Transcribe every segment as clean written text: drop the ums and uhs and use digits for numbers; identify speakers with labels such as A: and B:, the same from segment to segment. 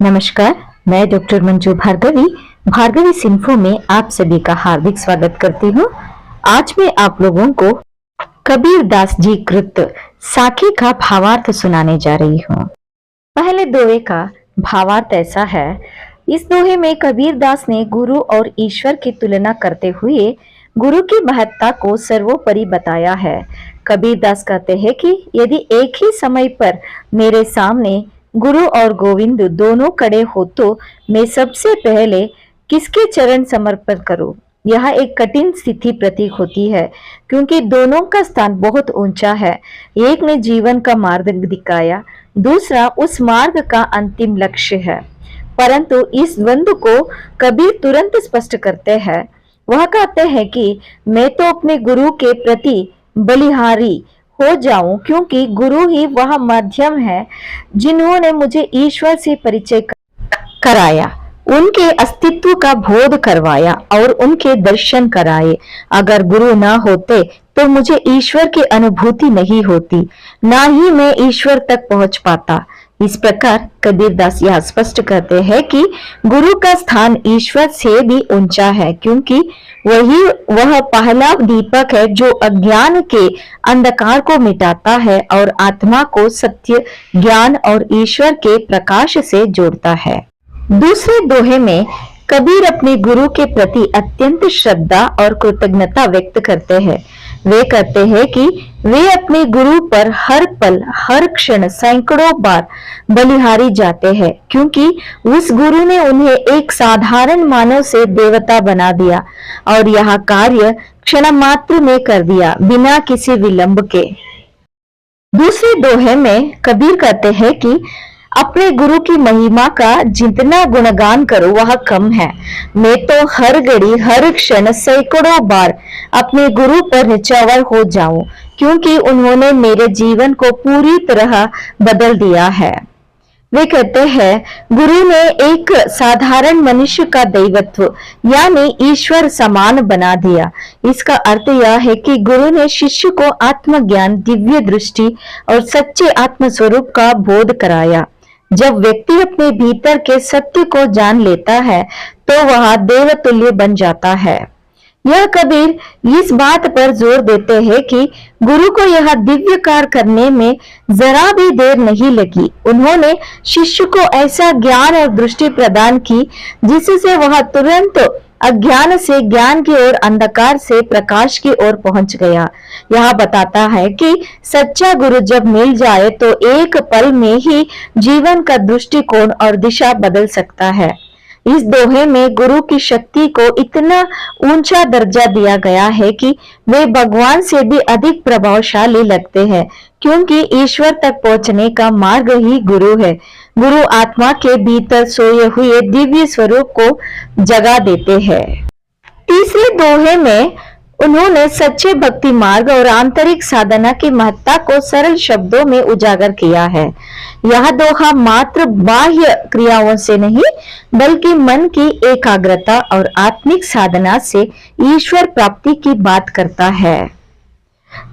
A: नमस्कार, मैं डॉक्टर मंजू भार्गवी भार्गवी सिंफो में आप सभी का हार्दिक स्वागत करती हूँ। आज मैं आप लोगों को कबीर दास जी कृत साखी का भावार्थ सुनाने जा रही हूँ। पहले दोहे का भावार्थ ऐसा है। इस दोहे में कबीर दास ने गुरु और ईश्वर की तुलना करते हुए गुरु की महत्ता को सर्वोपरि बताया है। कबीर दास कहते हैं कि यदि एक ही समय पर मेरे सामने गुरु और गोविंद दोनों खड़े हो तो मैं सबसे पहले किसके चरण समर्पण करूं। यह एक कठिन स्थिति प्रतीक होती है क्योंकि दोनों का स्थान बहुत ऊंचा है। एक ने जीवन का मार्ग दिखाया, दूसरा उस मार्ग का अंतिम लक्ष्य है। परंतु इस द्वंद्व को कबीर तुरंत स्पष्ट करते हैं। वह कहते हैं कि मैं तो अपने गुरु के प्रति बलिहारी हो जाऊं क्योंकि गुरु ही वह माध्यम है जिन्होंने मुझे ईश्वर से परिचय कराया, उनके अस्तित्व का बोध करवाया और उनके दर्शन कराए। अगर गुरु ना होते तो मुझे ईश्वर की अनुभूति नहीं होती, ना ही मैं ईश्वर तक पहुंच पाता। इस प्रकार कबीर दास यह स्पष्ट करते हैं कि गुरु का स्थान ईश्वर से भी ऊंचा है क्योंकि वह पहला दीपक है जो अज्ञान के अंधकार को मिटाता है और आत्मा को सत्य, ज्ञान और ईश्वर के प्रकाश से जोड़ता है। दूसरे दोहे में कबीर अपने गुरु के प्रति अत्यंत श्रद्धा और कृतज्ञता व्यक्त करते हैं। वे कहते हैं कि वे अपने गुरु पर हर पल हर क्षण सैकड़ों बार बलिहारी जाते हैं क्योंकि उस गुरु ने उन्हें एक साधारण मानव से देवता बना दिया और यह कार्य क्षण मात्र में कर दिया बिना किसी विलंब के। दूसरे दोहे में कबीर कहते हैं कि अपने गुरु की महिमा का जितना गुणगान करो वह कम है। मैं तो हर घड़ी हर क्षण सैकड़ों बार अपने गुरु पर निछावर हो जाऊं क्योंकि उन्होंने मेरे जीवन को पूरी तरह बदल दिया है। वे कहते हैं गुरु ने एक साधारण मनुष्य का दैवत्व यानी ईश्वर समान बना दिया। इसका अर्थ यह है कि गुरु ने शिष्य को आत्मज्ञान, दिव्य दृष्टि और सच्चे आत्म स्वरूप का बोध कराया। जब व्यक्ति अपने भीतर के सत्य को जान लेता है तो वह देवतुल्य बन जाता है। यह कबीर इस बात पर जोर देते हैं कि गुरु को यह दिव्य कार्य करने में जरा भी देर नहीं लगी। उन्होंने शिष्य को ऐसा ज्ञान और दृष्टि प्रदान की जिससे वह तुरंत अज्ञान से ज्ञान की ओर, अंधकार से प्रकाश की ओर पहुंच गया। यह बताता है कि सच्चा गुरु जब मिल जाए तो एक पल में ही जीवन का दृष्टिकोण और दिशा बदल सकता है। इस दोहे में गुरु की शक्ति को इतना ऊंचा दर्जा दिया गया है कि वे भगवान से भी अधिक प्रभावशाली लगते हैं क्योंकि ईश्वर तक पहुंचने का मार्ग ही गुरु है। गुरु आत्मा के भीतर सोए हुए दिव्य स्वरूप को जगा देते हैं। तीसरे दोहे में उन्होंने सच्चे भक्ति मार्ग और आंतरिक साधना की महत्ता को सरल शब्दों में उजागर किया है। यह दोहा मात्र बाह्य क्रियाओं से नहीं बल्कि मन की एकाग्रता और आत्मिक साधना से ईश्वर प्राप्ति की बात करता है।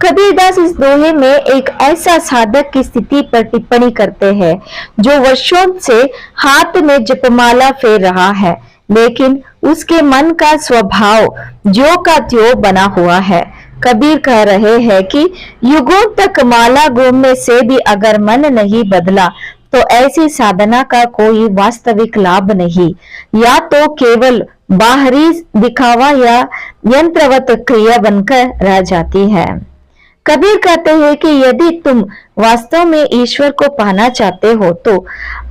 A: कबीरदास इस दोहे में एक ऐसा साधक की स्थिति पर टिप्पणी करते हैं जो वर्षों से हाथ में जपमाला फेर रहा है लेकिन उसके मन का स्वभाव ज्यों का त्यों बना हुआ है। कबीर कह रहे हैं कि युगों तक माला घूमने से भी अगर मन नहीं बदला तो ऐसी साधना का कोई वास्तविक लाभ नहीं, या तो केवल बाहरी दिखावा या यंत्रवत क्रिया बनकर रह जाती है। कबीर कहते हैं कि यदि तुम वास्तव में ईश्वर को पाना चाहते हो तो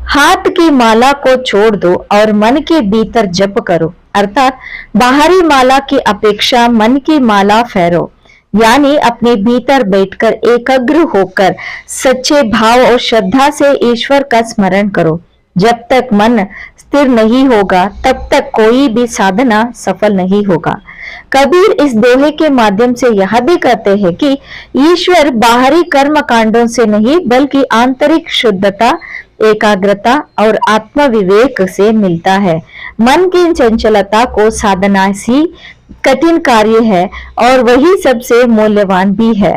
A: हाथ की माला को छोड़ दो और मन के भीतर जप करो, अर्थात बाहरी माला की अपेक्षा मन की माला फेरो, यानी अपने भीतर बैठकर एकाग्र होकर सच्चे भाव और श्रद्धा से ईश्वर का स्मरण करो। जब तक मन स्थिर नहीं होगा तब तक कोई भी साधना सफल नहीं होगा। कबीर इस दोहे के माध्यम से यह भी कहते हैं कि ईश्वर बाहरी कर्म कांडों से नहीं बल्कि आंतरिक शुद्धता, एकाग्रता और आत्म विवेक से मिलता है। मन की चंचलता को साधना ही कठिन कार्य है और वही सबसे मूल्यवान भी है।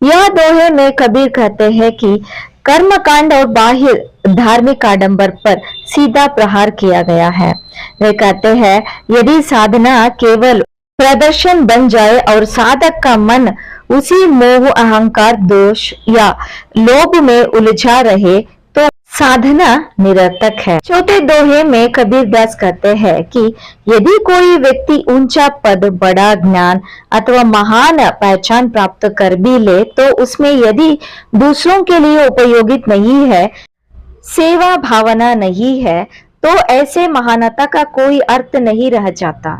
A: यह दोहे में कबीर कहते हैं कि कर्मकांड और बाह्य धार्मिक आडंबर पर सीधा प्रहार किया गया है। वे कहते हैं, यदि साधना केवल प्रदर्शन बन जाए और साधक का मन उसी मोह, अहंकार, दोष या लोभ में उलझा रहे तो साधना निरर्थक है। चौथे दोहे में कबीर दास कहते हैं कि यदि कोई व्यक्ति ऊंचा पद, बड़ा ज्ञान अथवा महान पहचान प्राप्त कर भी ले तो उसमें यदि दूसरों के लिए उपयोगित नहीं है, सेवा भावना नहीं है, तो ऐसे महानता का कोई अर्थ नहीं रह जाता।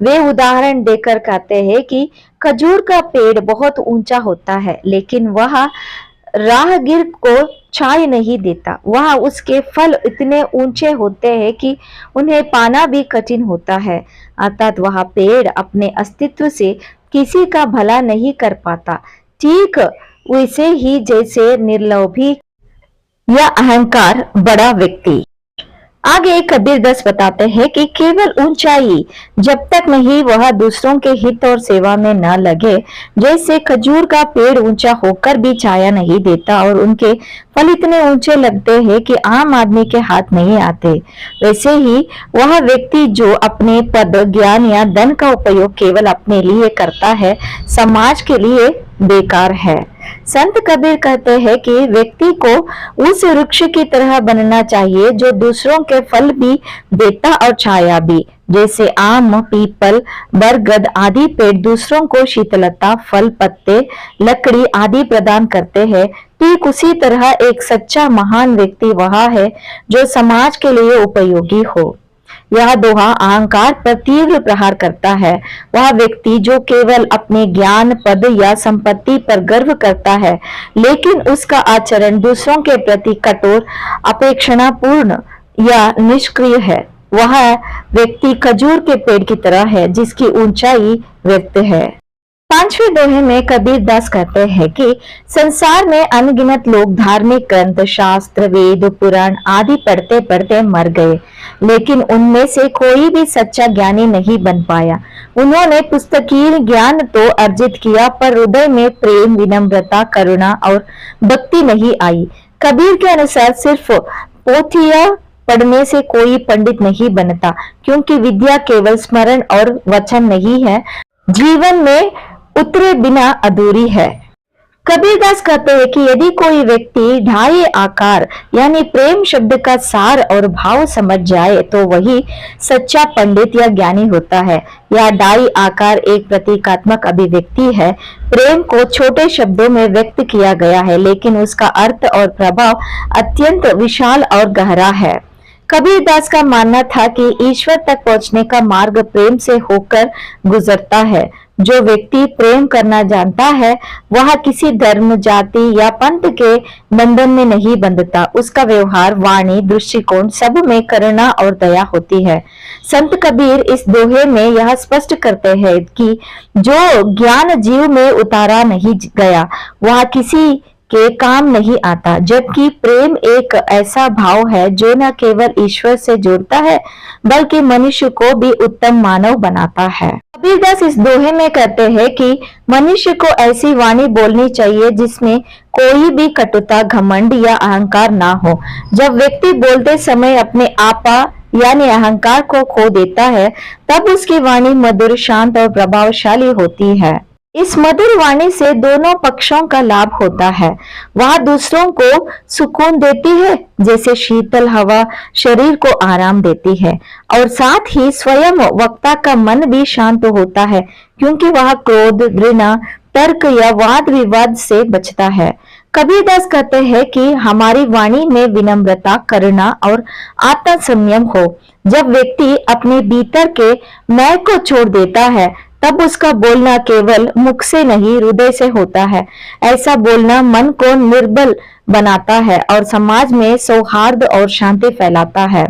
A: वे उदाहरण देकर कहते हैं कि खजूर का पेड़ बहुत ऊंचा होता है, लेकिन वह राहगीर को छाया नहीं देता। वह उसके फल इतने ऊंचे होते हैं कि उन्हें पाना भी कठिन होता है। अर्थात वह पेड़ अपने अस्तित्व से किसी का भला नहीं कर पाता। ठीक वैसे ही जैसे निर्लोभी या अहंकार बड़ा व्यक्ति। आगे कबीर दास बताते हैं कि केवल ऊंचाई जब तक नहीं वह दूसरों के हित और सेवा में न लगे, जैसे खजूर का पेड़ ऊंचा होकर भी छाया नहीं देता और उनके फल इतने ऊंचे लगते हैं कि आम आदमी के हाथ नहीं आते, वैसे ही वह व्यक्ति जो अपने पद, ज्ञान या धन का उपयोग केवल अपने लिए करता है, समाज के लिए बेकार है। संत कबीर कहते हैं कि व्यक्ति को उस वृक्ष की तरह बनना चाहिए जो दूसरों के फल भी देता और छाया भी। जैसे आम, पीपल, बरगद आदि पेड़ दूसरों को शीतलता, फल, पत्ते, लकड़ी आदि प्रदान करते हैं, ठीक उसी तरह एक सच्चा महान व्यक्ति वह है जो समाज के लिए उपयोगी हो। यह दोहा अहंकार पर तीव्र प्रहार करता है। वह व्यक्ति जो केवल अपने ज्ञान, पद या संपत्ति पर गर्व करता है, लेकिन उसका आचरण दूसरों के प्रति कठोर, अपेक्षापूर्ण या निष्क्रिय है, वह व्यक्ति खजूर के पेड़ की तरह है जिसकी ऊंचाई व्यक्त है। पांचवें दोहे में कबीर दास कहते हैं कि संसार में अनगिनत लोग धार्मिक ग्रंथ, शास्त्र, वेद, पुराण आदि पढ़ते पढ़ते मर गए, लेकिन उनमें से कोई भी सच्चा ज्ञानी नहीं बन पाया। उन्होंने पुस्तकीय ज्ञान तो अर्जित किया, पर हृदय में प्रेम, विनम्रता, करुणा और भक्ति नहीं आई। कबीर के अनुसार सिर्फ पोथियां पढ़ने से कोई पंडित नहीं बनता, क्योंकि विद्या केवल स्मरण और वचन नहीं है, जीवन में उतरे बिना अधूरी है। कबीरदास कहते हैं कि यदि कोई व्यक्ति ढाई आकार यानी प्रेम शब्द का सार और भाव समझ जाए तो वही सच्चा पंडित या ज्ञानी होता है। यह ढाई आकार एक प्रतीकात्मक अभिव्यक्ति है। प्रेम को छोटे शब्दों में व्यक्त किया गया है, लेकिन उसका अर्थ और प्रभाव अत्यंत विशाल और गहरा है। कबीरदास का मानना था कि ईश्वर तक पहुंचने का मार्ग प्रेम से होकर गुजरता है। जो व्यक्ति प्रेम करना जानता है वह किसी धर्म, जाति या पंथ के बंधन में नहीं बंधता। उसका व्यवहार, वाणी, दृष्टिकोण सब में करुणा और दया होती है। संत कबीर इस दोहे में यह स्पष्ट करते हैं कि जो ज्ञान जीव में उतारा नहीं गया वह किसी के काम नहीं आता, जबकि प्रेम एक ऐसा भाव है जो न केवल ईश्वर से जोड़ता है बल्कि मनुष्य को भी उत्तम मानव बनाता है। कबीरदास इस दोहे में कहते हैं कि मनुष्य को ऐसी वाणी बोलनी चाहिए जिसमें कोई भी कटुता, घमंड या अहंकार ना हो। जब व्यक्ति बोलते समय अपने आपा यानी अहंकार को खो देता है तब उसकी वाणी मधुर, शांत और प्रभावशाली होती है। इस मधुर वाणी से दोनों पक्षों का लाभ होता है। वह दूसरों को सुकून देती है जैसे शीतल हवा शरीर को आराम देती है, और साथ ही स्वयं वक्ता का मन भी शांत होता है क्योंकि वह क्रोध, घृणा, तर्क या वाद विवाद से बचता है। कबीरदास कहते हैं कि हमारी वाणी में विनम्रता, करुणा और आत्म संयम हो। जब व्यक्ति अपने भीतर के मैं को छोड़ देता है तब उसका बोलना केवल मुख से नहीं हृदय से होता है। ऐसा बोलना मन को निर्बल बनाता है और समाज में सौहार्द और शांति फैलाता है।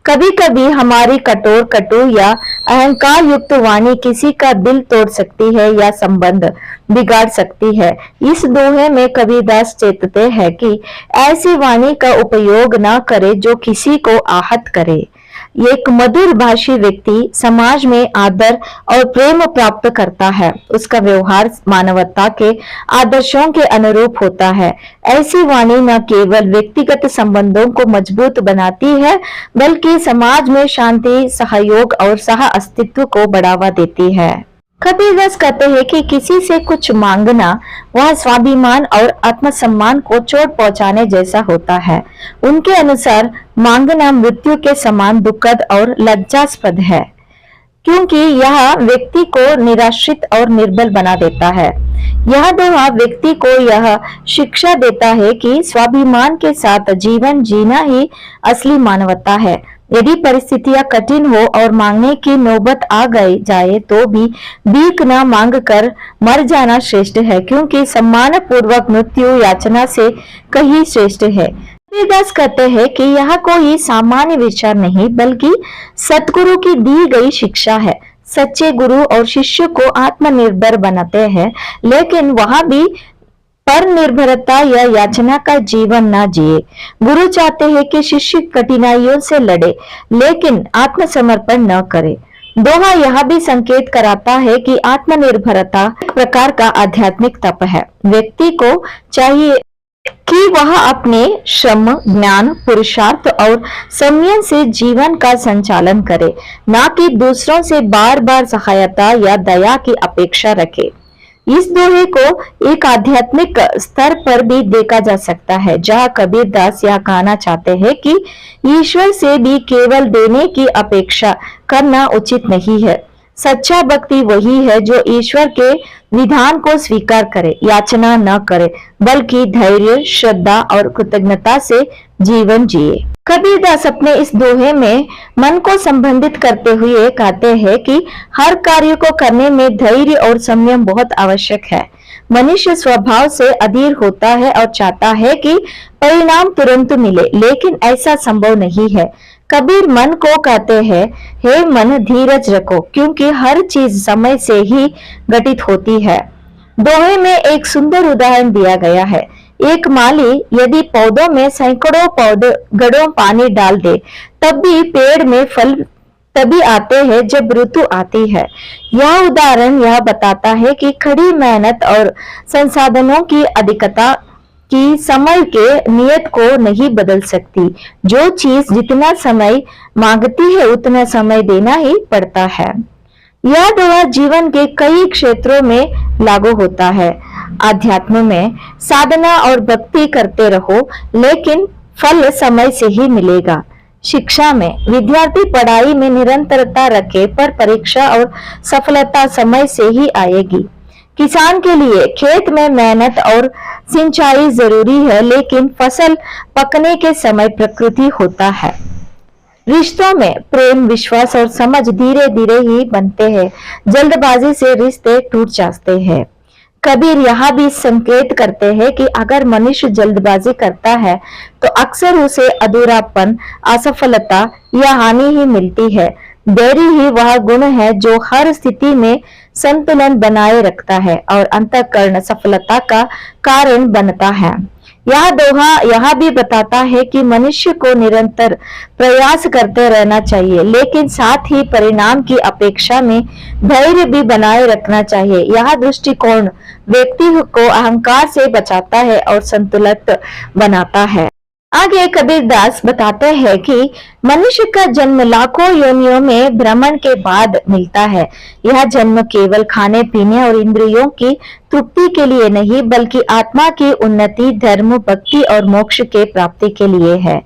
A: कभी कभी हमारी कठोर, कटु या अहंकार युक्त वाणी किसी का दिल तोड़ सकती है या संबंध बिगाड़ सकती है। इस दोहे में कबीरदास चेतते हैं कि ऐसी वाणी का उपयोग न करे जो किसी को आहत करे। एक मधुर भाषी व्यक्ति समाज में आदर और प्रेम प्राप्त करता है। उसका व्यवहार मानवता के आदर्शों के अनुरूप होता है। ऐसी वाणी न केवल व्यक्तिगत संबंधों को मजबूत बनाती है, बल्कि समाज में शांति, सहयोग और सह अस्तित्व को बढ़ावा देती है। कबीरदास कहते हैं कि किसी से कुछ मांगना वह स्वाभिमान और आत्मसम्मान को चोट पहुंचाने जैसा होता है। उनके अनुसार मांगना मृत्यु के समान दुखद और लज्जास्पद है, क्योंकि यह व्यक्ति को निराश्रित और निर्बल बना देता है। यह दोहा व्यक्ति को यह शिक्षा देता है कि स्वाभिमान के साथ जीवन जीना ही असली मानवता है। यदि परिस्थितियां कठिन हो और मांगने की नौबत आ गई जाए तो भी भीख न मांग कर मर जाना श्रेष्ठ है, क्योंकि सम्मान पूर्वक मृत्यु याचना से कहीं श्रेष्ठ है। कबीरदास कहते हैं कि यह कोई सामान्य विचार नहीं, बल्कि सतगुरु की दी गई शिक्षा है। सच्चे गुरु और शिष्य को आत्मनिर्भर बनाते हैं, लेकिन वह भी पर निर्भरता या याचना का जीवन न जिए। गुरु चाहते हैं कि शिष्य कठिनाइयों से लड़े, लेकिन आत्मसमर्पण न करे। दोहा यह भी संकेत कराता है कि आत्मनिर्भरता एक प्रकार का आध्यात्मिक तप है। व्यक्ति को चाहिए कि वह अपने श्रम, ज्ञान, पुरुषार्थ और संयम से जीवन का संचालन करे, न कि दूसरों से बार बार सहायता या दया की अपेक्षा रखे। इस दोहे को एक आध्यात्मिक स्तर पर भी देखा जा सकता है, जहां कबीरदास यह कहना चाहते हैं कि ईश्वर से भी केवल देने की अपेक्षा करना उचित नहीं है। सच्चा भक्ति वही है जो ईश्वर के विधान को स्वीकार करे, याचना न करे, बल्कि धैर्य, श्रद्धा और कृतज्ञता से जीवन जिए। कबीरदास अपने इस दोहे में मन को संबंधित करते हुए कहते हैं कि हर कार्य को करने में धैर्य और संयम बहुत आवश्यक है। मनुष्य स्वभाव से अधीर होता है और चाहता है कि परिणाम तुरंत मिले, लेकिन ऐसा संभव नहीं है। कबीर मन को कहते हैं, हे मन धीरज रखो, क्योंकि हर चीज समय से ही घटित होती है। दोहे में एक सुंदर उदाहरण दिया गया है। एक माली यदि पौधों में सैकड़ों घड़ों पानी डाल दे, तब भी पेड़ में फल तभी आते हैं जब ऋतु आती है। यह उदाहरण यह बताता है कि खड़ी मेहनत और संसाधनों की अधिकता की समय के नियत को नहीं बदल सकती। जो चीज जितना समय मांगती है उतना समय देना ही पड़ता है। यह दोहा जीवन के कई क्षेत्रों में लागू होता है। आध्यात्म में साधना और भक्ति करते रहो, लेकिन फल समय से ही मिलेगा। शिक्षा में विद्यार्थी पढ़ाई में निरंतरता रखे, पर परीक्षा और सफलता समय से ही आएगी। किसान के लिए खेत में मेहनत और सिंचाई जरूरी है, लेकिन फसल पकने के समय प्रकृति होता है। रिश्तों में प्रेम, विश्वास और समझ धीरे धीरे ही बनते हैं। जल्दबाजी से रिश्ते टूट जाते हैं। कबीर यह भी संकेत करते हैं कि अगर मनुष्य जल्दबाजी करता है तो अक्सर उसे अधूरापन, असफलता या हानि ही मिलती है। धैर्य ही वह गुण है जो हर स्थिति में संतुलन बनाए रखता है और अंतःकरण सफलता का कारण बनता है। यह दोहा यह भी बताता है कि मनुष्य को निरंतर प्रयास करते रहना चाहिए, लेकिन साथ ही परिणाम की अपेक्षा में धैर्य भी बनाए रखना चाहिए। यह दृष्टिकोण व्यक्ति को अहंकार से बचाता है और संतुलित बनाता है। आगे कबीरदास बताते हैं कि मनुष्य का जन्म लाखों योनियों में भ्रमण के बाद मिलता है। यह जन्म केवल खाने पीने और इंद्रियों की तृप्ति के लिए नहीं, बल्कि आत्मा की उन्नति, धर्म, भक्ति और मोक्ष के प्राप्ति के लिए है।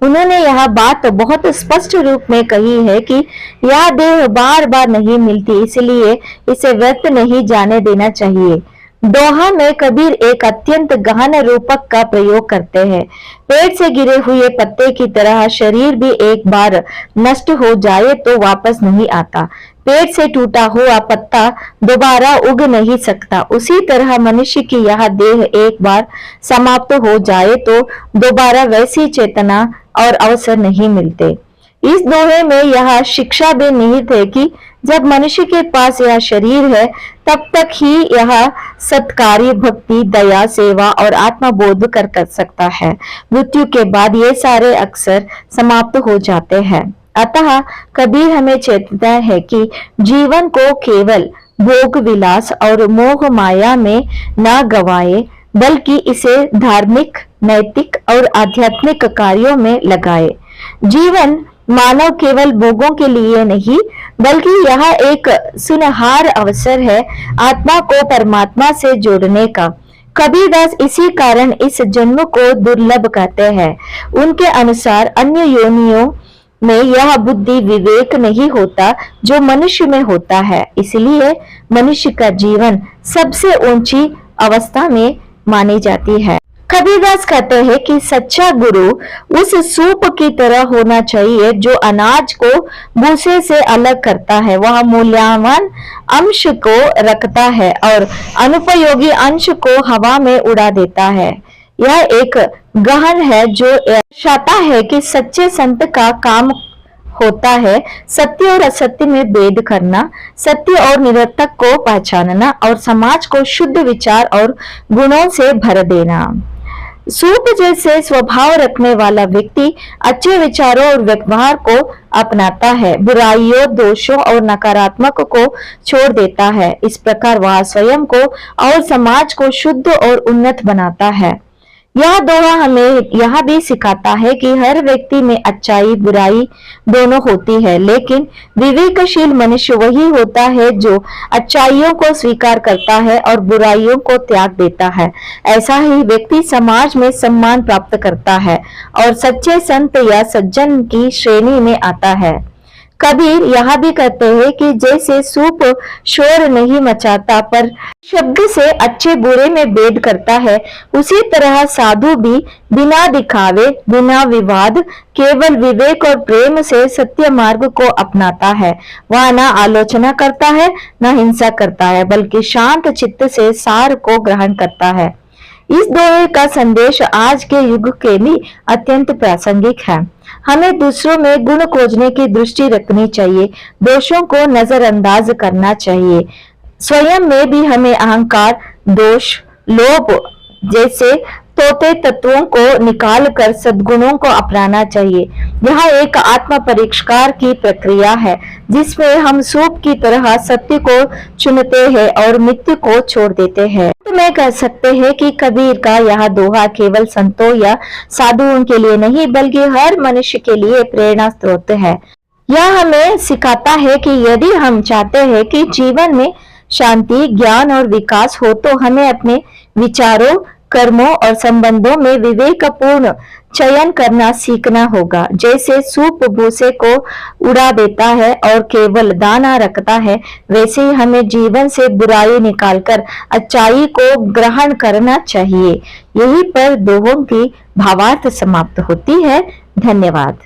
A: उन्होंने यह बात बहुत स्पष्ट रूप में कही है कि यह देह बार बार नहीं मिलती, इसलिए इसे व्यर्थ नहीं जाने देना चाहिए। दोहा में कबीर एक अत्यंत गहन रूपक का प्रयोग करते हैं। पेड़ से गिरे हुए पत्ते की तरह शरीर भी एक बार नष्ट हो जाए तो वापस नहीं आता। पेड़ से टूटा हुआ पत्ता दोबारा उग नहीं सकता। उसी तरह मनुष्य की यह देह एक बार समाप्त हो जाए तो दोबारा वैसी चेतना और अवसर नहीं मिलते। इस दोहे में यह शिक्षा भी निहित है कि जब मनुष्य के पास यह शरीर है तब तक ही यह सत्कार्य, भक्ति, दया, सेवा और आत्मबोध कर सकता है। मृत्यु के बाद ये सारे अक्सर समाप्त हो जाते हैं। अतः कबीर हमें चेतता है कि जीवन को केवल भोग विलास और मोह माया में न गवाए, बल्कि इसे धार्मिक, नैतिक और आध्यात्मिक कार्यों में लगाए। जीवन मानव केवल भोगों के लिए नहीं, बल्कि यह एक सुनहरा अवसर है आत्मा को परमात्मा से जोड़ने का। कबीरदास इसी कारण इस जन्म को दुर्लभ कहते हैं। उनके अनुसार अन्य योनियों में यह बुद्धि विवेक नहीं होता जो मनुष्य में होता है। इसलिए मनुष्य का जीवन सबसे ऊंची अवस्था में मानी जाती है। कबीरदास कहते हैं कि सच्चा गुरु उस सूप की तरह होना चाहिए जो अनाज को भूसे से अलग करता है। वह मूल्यवान अंश को रखता है और अनुपयोगी अंश को हवा में उड़ा देता है। यह एक गहन है जो दर्शाता है कि सच्चे संत का काम होता है सत्य और असत्य में भेद करना, सत्य और निरर्थक को पहचानना और समाज को शुद्ध विचार और गुणों से भर देना। सूप जैसे स्वभाव रखने वाला व्यक्ति अच्छे विचारों और व्यवहार को अपनाता है, बुराइयों, दोषों और नकारात्मक को छोड़ देता है। इस प्रकार वह स्वयं को और समाज को शुद्ध और उन्नत बनाता है। यह दोहा हमें यह भी सिखाता है कि हर व्यक्ति में अच्छाई बुराई दोनों होती है, लेकिन विवेकशील मनुष्य वही होता है जो अच्छाइयों को स्वीकार करता है और बुराइयों को त्याग देता है। ऐसा ही व्यक्ति समाज में सम्मान प्राप्त करता है और सच्चे संत या सज्जन की श्रेणी में आता है। कबीर यह भी कहते हैं कि जैसे सूप शोर नहीं मचाता पर शब्द से अच्छे बुरे में भेद करता है, उसी तरह साधु भी बिना दिखावे, बिना विवाद, केवल विवेक और प्रेम से सत्य मार्ग को अपनाता है। वह न आलोचना करता है, न हिंसा करता है, बल्कि शांत चित्त से सार को ग्रहण करता है। इस दोहे का संदेश आज के युग के लिए अत्यंत प्रासंगिक है। हमें दूसरों में गुण खोजने की दृष्टि रखनी चाहिए, दोषों को नजरअंदाज करना चाहिए। स्वयं में भी हमें अहंकार, दोष, लोभ जैसे तोते तत्वों को निकाल कर सद्गुणों को अपनाना चाहिए। यह एक आत्म परीक्षकार की प्रक्रिया है जिसमें हम सूप की तरह सत्य को चुनते हैं और मिथ्य को छोड़ देते हैं। तो मैं कह सकते हैं कि कबीर का यह दोहा केवल संतों या साधुओं के लिए नहीं, बल्कि हर मनुष्य के लिए प्रेरणा स्रोत है। यह हमें सिखाता है कि यदि हम चाहते हैं कि जीवन में शांति, ज्ञान और विकास हो, तो हमें अपने विचारों, कर्मों और संबंधों में विवेकपूर्ण चयन करना सीखना होगा। जैसे सूप भूसे को उड़ा देता है और केवल दाना रखता है, वैसे ही हमें जीवन से बुराई निकालकर अच्छाई को ग्रहण करना चाहिए। यही पर दोहों की भावार्थ समाप्त होती है। धन्यवाद।